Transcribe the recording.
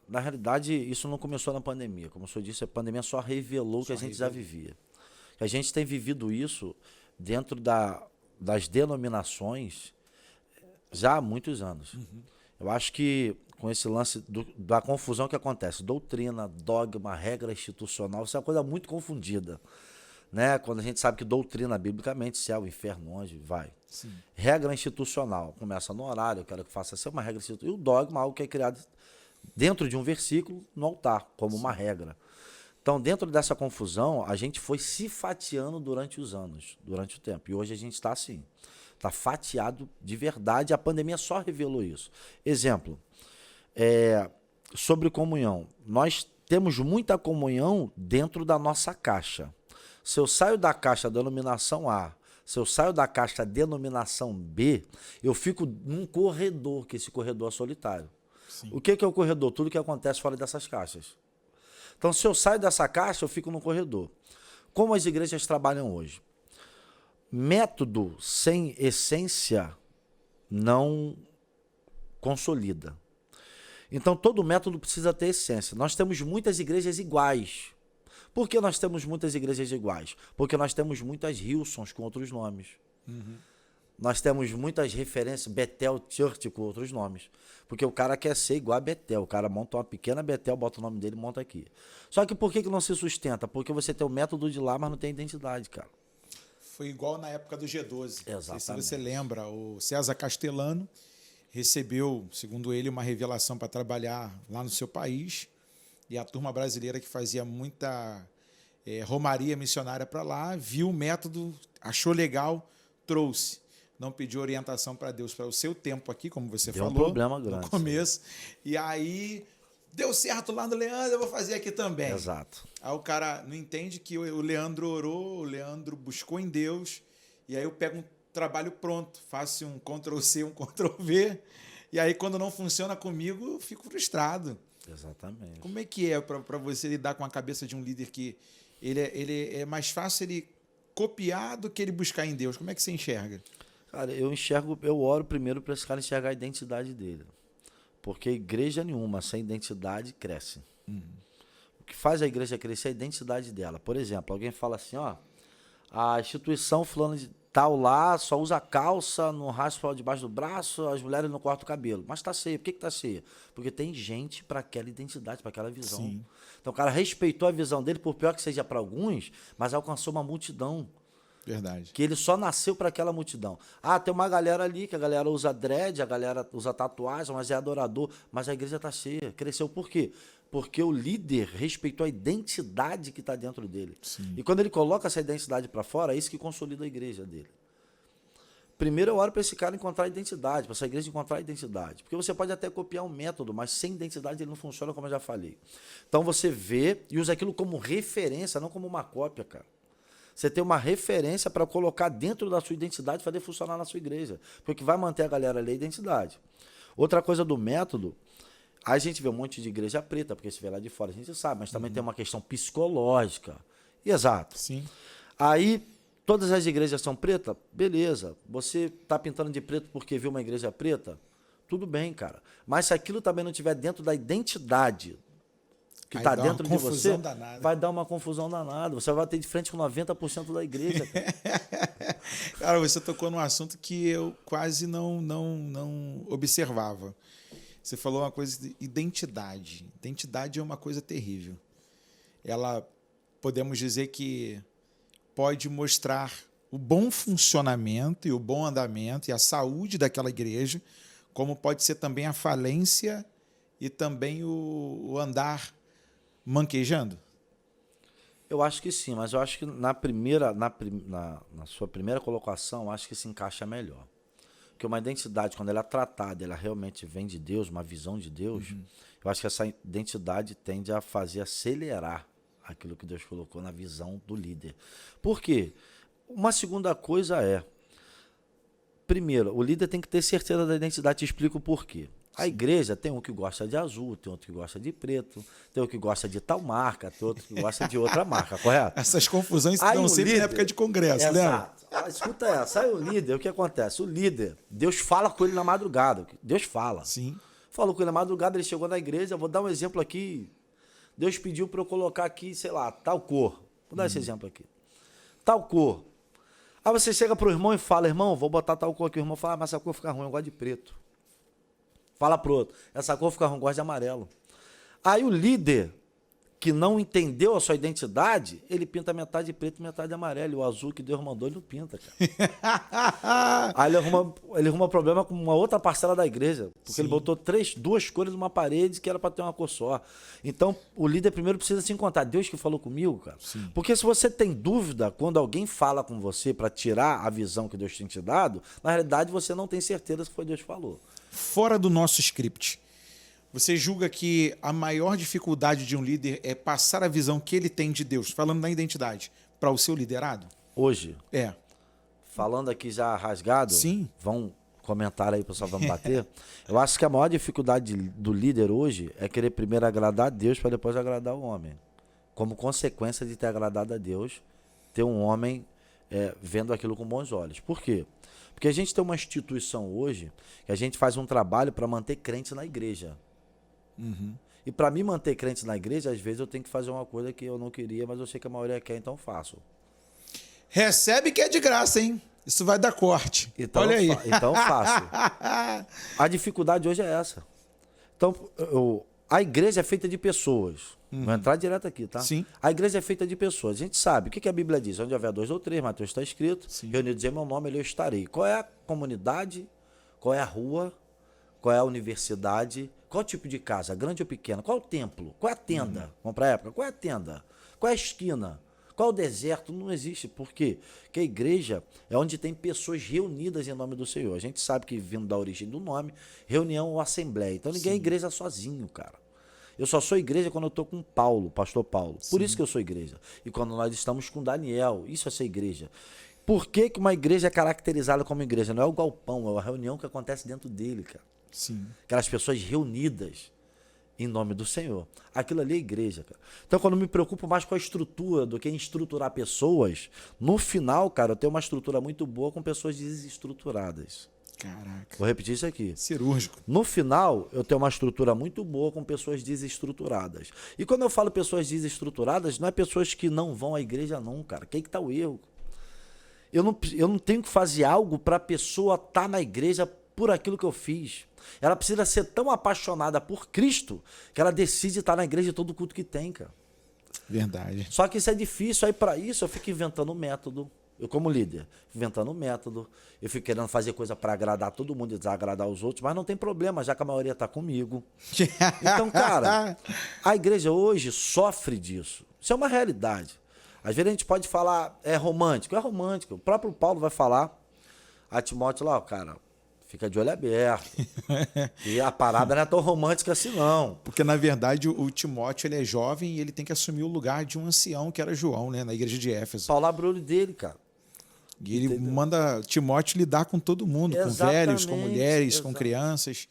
na realidade, isso não começou na pandemia. Como o senhor disse, a pandemia só revelou o que a gente já vivia. A gente tem vivido isso dentro das denominações já há muitos anos. Eu acho que com esse lance da confusão que acontece, doutrina, dogma, regra institucional, isso é uma coisa muito confundida. Né? Quando a gente sabe que doutrina, biblicamente, céu, inferno, onde vai. Sim. Regra institucional, começa no horário, eu quero que faça ser uma regra institucional. E o dogma, algo que é criado dentro de um versículo no altar, como uma regra. Então, dentro dessa confusão, a gente foi se fatiando durante os anos, durante o tempo. E hoje a gente está assim, está fatiado de verdade. A pandemia só revelou isso. Exemplo, sobre comunhão. Nós temos muita comunhão dentro da nossa caixa. Se eu saio da caixa denominação A, se eu saio da caixa denominação B, eu fico num corredor, que esse corredor é solitário. Sim. O que é o corredor? Tudo que acontece fora dessas caixas. Então, se eu saio dessa caixa, eu fico no corredor. Como as igrejas trabalham hoje? Método sem essência não consolida. Então, todo método precisa ter essência. Nós temos muitas igrejas iguais. Por que nós temos muitas igrejas iguais? Porque nós temos muitas Hillsons com outros nomes. Nós temos muitas referências, Bethel Church com outros nomes. Porque o cara quer ser igual a Bethel. O cara monta uma pequena Bethel, bota o nome dele e monta aqui. Só que por que não se sustenta? Porque você tem o método de lá, mas não tem identidade, cara. Foi igual na época do G12. Exatamente. Não sei se você lembra, o César Castellano recebeu, segundo ele, uma revelação para trabalhar lá no seu país. E a turma brasileira que fazia muita romaria missionária para lá, viu o método, achou legal, trouxe. Não pediu orientação para Deus para o seu tempo aqui, como você Deu falou um problema grande, no começo. E aí, deu certo lá no Leandro, eu vou fazer aqui também. Exato. Aí o cara não entende que o Leandro orou, o Leandro buscou em Deus, e aí eu pego um trabalho pronto, faço um Ctrl+C, um Ctrl+V, e aí quando não funciona comigo, eu fico frustrado. Exatamente. Como é que é para você lidar com a cabeça de um líder que ele é mais fácil ele copiar do que ele buscar em Deus? Como é que você enxerga? Cara, eu oro primeiro para esse cara enxergar a identidade dele. Porque igreja nenhuma sem identidade cresce. O que faz a igreja crescer é a identidade dela. Por exemplo, alguém fala assim, ó, a instituição fulano de tal lá só usa calça, não raspa debaixo do braço, as mulheres não cortam o cabelo. Mas tá cheia. Por que tá cheia? Porque tem gente para aquela identidade, para aquela visão. Sim. Então o cara respeitou a visão dele, por pior que seja para alguns, mas alcançou uma multidão. Verdade. Que ele só nasceu para aquela multidão. Ah, tem uma galera ali, que a galera usa dread, a galera usa tatuagem, mas é adorador. Mas a igreja tá cheia. Cresceu por quê? Porque o líder respeitou a identidade que está dentro dele. Sim. E quando ele coloca essa identidade para fora, é isso que consolida a igreja dele. Primeiro eu oro para esse cara encontrar a identidade, para essa igreja encontrar a identidade. Porque você pode até copiar um método, mas sem identidade ele não funciona, como eu já falei. Então você vê e usa aquilo como referência, não como uma cópia, cara. Você tem uma referência para colocar dentro da sua identidade e fazer funcionar na sua igreja. Porque o que vai manter a galera ali é a identidade. Outra coisa do método, a gente vê um monte de igreja preta, porque se vê lá de fora, a gente sabe, mas também tem uma questão psicológica. Exato. Sim. Aí, todas as igrejas são pretas? Beleza. Você está pintando de preto porque viu uma igreja preta? Tudo bem, cara. Mas se aquilo também não estiver dentro da identidade que está dentro de você, vai dar uma confusão danada. Você vai ter de frente com 90% da igreja. Cara. Cara, você tocou num assunto que eu quase não observava. Você falou uma coisa de identidade. Identidade é uma coisa terrível. Ela, podemos dizer que pode mostrar o bom funcionamento e o bom andamento e a saúde daquela igreja, como pode ser também a falência e também o andar manquejando? Eu acho que sim, mas eu acho que na sua primeira colocação, eu acho que se encaixa melhor. Porque uma identidade, quando ela é tratada, ela realmente vem de Deus, uma visão de Deus, eu acho que essa identidade tende a fazer acelerar aquilo que Deus colocou na visão do líder. Por quê? Uma segunda coisa primeiro, o líder tem que ter certeza da identidade, te explico o porquê. A igreja tem um que gosta de azul, tem outro que gosta de preto, tem outro que gosta de tal marca, tem outro que gosta de outra marca, correto? Essas confusões se Aí dão o sempre líder, na época de congresso, lembra? Escuta essa, aí o líder, o que acontece? O líder, Deus fala com ele na madrugada, Deus fala. Sim. Falou com ele na madrugada, ele chegou na igreja, vou dar um exemplo aqui. Deus pediu para eu colocar aqui, sei lá, tal cor. Vou dar esse exemplo aqui. Tal cor. Aí você chega pro irmão e fala, irmão, vou botar tal cor aqui. O irmão fala, mas essa cor fica ruim, eu gosto de preto. Fala pro outro, essa cor fica ruim, eu gosto de amarelo. Aí o líder, que não entendeu a sua identidade, ele pinta metade de preto e metade de amarelo. E o azul que Deus mandou, ele não pinta, cara. Aí ele arruma problema com uma outra parcela da igreja. Porque ele botou duas cores numa parede que era para ter uma cor só. Então, o líder primeiro precisa se encontrar. Deus que falou comigo, cara. Sim. Porque se você tem dúvida, quando alguém fala com você para tirar a visão que Deus tem te dado, na realidade você não tem certeza que foi Deus que falou. Fora do nosso script, você julga que a maior dificuldade de um líder é passar a visão que ele tem de Deus, falando da identidade, para o seu liderado? Hoje, É. falando aqui já rasgado, Sim. vão comentar aí, pessoal, vamos bater. Eu acho que a maior dificuldade do líder hoje é querer primeiro agradar a Deus para depois agradar o homem. Como consequência de ter agradado a Deus, ter um homem vendo aquilo com bons olhos. Por quê? Porque a gente tem uma instituição hoje que a gente faz um trabalho para manter crente na igreja. Uhum. E para mim manter crente na igreja, às vezes eu tenho que fazer uma coisa que eu não queria, mas eu sei que a maioria quer, então faço. Recebe que é de graça, hein? Isso vai dar corte. Então, olha aí. Então faço. A dificuldade hoje é essa. Então, a igreja é feita de pessoas. Vou entrar direto aqui, tá? Sim. A igreja é feita de pessoas. A gente sabe. O que a Bíblia diz? Onde houver 2 ou 3, Mateus está escrito. Sim. Reunidos em meu nome, ali eu estarei. Qual é a comunidade? Qual é a rua? Qual é a universidade? Qual é o tipo de casa? Grande ou pequena? Qual é o templo? Qual é a tenda? Vamos para a época. Qual é a tenda? Qual é a esquina? Qual é o deserto? Não existe. Por quê? Porque a igreja é onde tem pessoas reunidas em nome do Senhor. A gente sabe que, vindo da origem do nome, reunião ou assembleia. Então ninguém é igreja sozinho, cara. Eu só sou igreja quando eu estou com Paulo, pastor Paulo. Por isso que eu sou igreja. E quando nós estamos com Daniel, isso é ser igreja. Por que uma igreja é caracterizada como igreja? Não é o galpão, é a reunião que acontece dentro dele, cara. Sim. Aquelas pessoas reunidas em nome do Senhor. Aquilo ali é igreja, cara. Então, quando eu me preocupo mais com a estrutura do que em estruturar pessoas, no final, cara, eu tenho uma estrutura muito boa com pessoas desestruturadas. Caraca. Vou repetir isso aqui. Cirúrgico. No final, eu tenho uma estrutura muito boa com pessoas desestruturadas. E quando eu falo pessoas desestruturadas, não é pessoas que não vão à igreja, não, cara. Que aí que tá o erro? Eu não tenho que fazer algo para a pessoa estar na igreja por aquilo que eu fiz. Ela precisa ser tão apaixonada por Cristo que ela decide estar na igreja todo culto que tem, cara. Verdade. Só que isso é difícil. Aí para isso eu fico inventando método. Eu como líder, inventando método. Eu fico querendo fazer coisa para agradar todo mundo e desagradar os outros, mas não tem problema, já que a maioria está comigo. Então, cara, a igreja hoje sofre disso. Isso é uma realidade. Às vezes a gente pode falar, é romântico. O próprio Paulo vai falar a Timóteo lá, cara, fica de olho aberto. E a parada não é tão romântica assim, não. Porque, na verdade, o Timóteo ele é jovem e ele tem que assumir o lugar de um ancião, que era João, né, na igreja de Éfeso. Paulo abre o olho dele, cara. E ele manda Timóteo lidar com todo mundo, com velhos, com mulheres, com crianças.